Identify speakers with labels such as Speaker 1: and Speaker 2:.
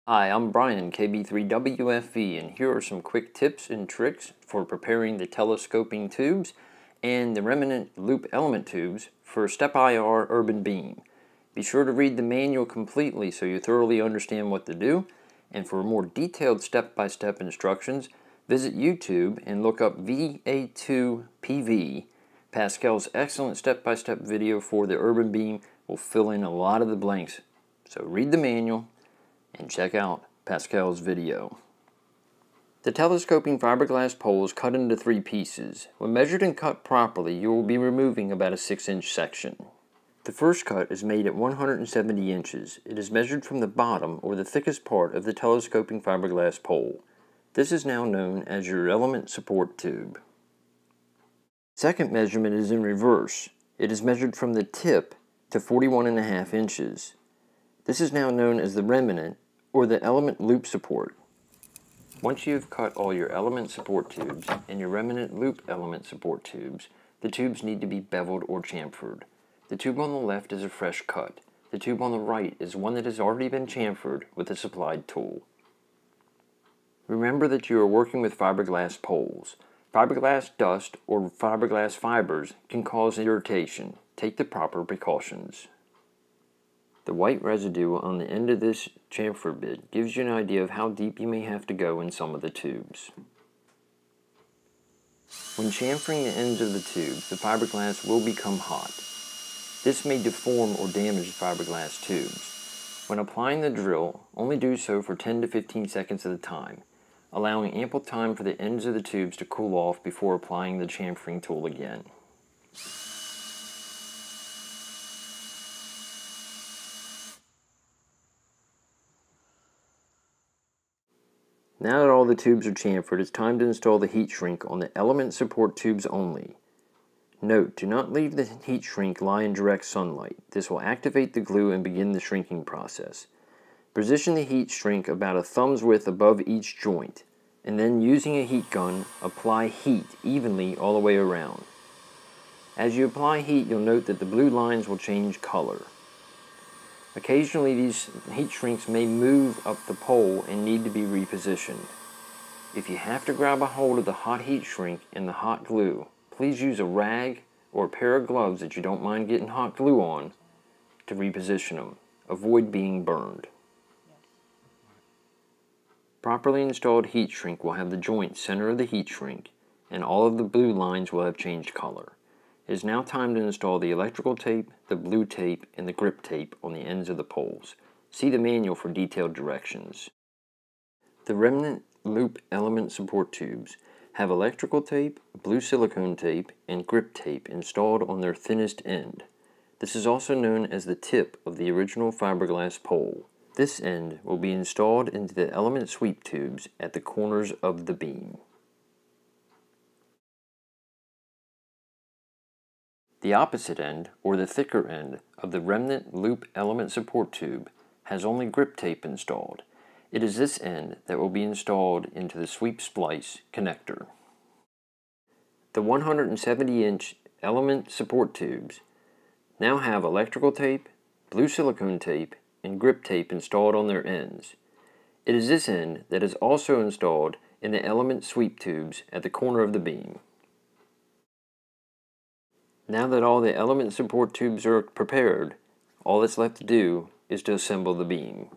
Speaker 1: Hi, I'm Brian, KB3WFV, and here are some quick tips and tricks for preparing the telescoping tubes and the remnant loop element tubes for Stepp IR Urbanbeam. Be sure to read the manual completely so you thoroughly understand what to do, and for more detailed step-by-step instructions, visit YouTube and look up VA2PV. Pascal's excellent step-by-step video for the Urbanbeam will fill in a lot of the blanks. So read the manual and check out Pascal's video. The telescoping fiberglass pole is cut into 3 pieces. When measured and cut properly, you will be removing about a 6-inch section. The first cut is made at 170 inches. It is measured from the bottom or the thickest part of the telescoping fiberglass pole. This is now known as your element support tube. Second measurement is in reverse. It is measured from the tip to 41.5 inches. This is now known as the remnant or the element loop support. Once you have cut all your element support tubes and your remnant loop element support tubes, the tubes need to be beveled or chamfered. The tube on the left is a fresh cut. The tube on the right is one that has already been chamfered with a supplied tool. Remember that you are working with fiberglass poles. Fiberglass dust or fiberglass fibers can cause irritation. Take the proper precautions. The white residue on the end of this chamfer bit gives you an idea of how deep you may have to go in some of the tubes. When chamfering the ends of the tubes, the fiberglass will become hot. This may deform or damage the fiberglass tubes. When applying the drill, only do so for 10 to 15 seconds at a time, allowing ample time for the ends of the tubes to cool off before applying the chamfering tool again. Now that all the tubes are chamfered, it's time to install the heat shrink on the element support tubes only. Note, do not leave the heat shrink lie in direct sunlight. This will activate the glue and begin the shrinking process. Position the heat shrink about a thumb's width above each joint, and then using a heat gun, apply heat evenly all the way around. As you apply heat, you'll note that the blue lines will change color. Occasionally, these heat shrinks may move up the pole and need to be repositioned. If you have to grab a hold of the hot heat shrink and the hot glue, please use a rag or a pair of gloves that you don't mind getting hot glue on to reposition them. Avoid being burned. Properly installed heat shrink will have the joint center of the heat shrink, and all of the blue lines will have changed color. It is now time to install the electrical tape, the blue tape, and the grip tape on the ends of the poles. See the manual for detailed directions. The remnant loop element support tubes have electrical tape, blue silicone tape, and grip tape installed on their thinnest end. This is also known as the tip of the original fiberglass pole. This end will be installed into the element sweep tubes at the corners of the beam. The opposite end, or the thicker end, of the remnant loop element support tube has only grip tape installed. It is this end that will be installed into the sweep splice connector. The 170-inch element support tubes now have electrical tape, blue silicone tape, and grip tape installed on their ends. It is this end that is also installed in the element sweep tubes at the corner of the beam. Now that all the element support tubes are prepared, all that's left to do is to assemble the beam.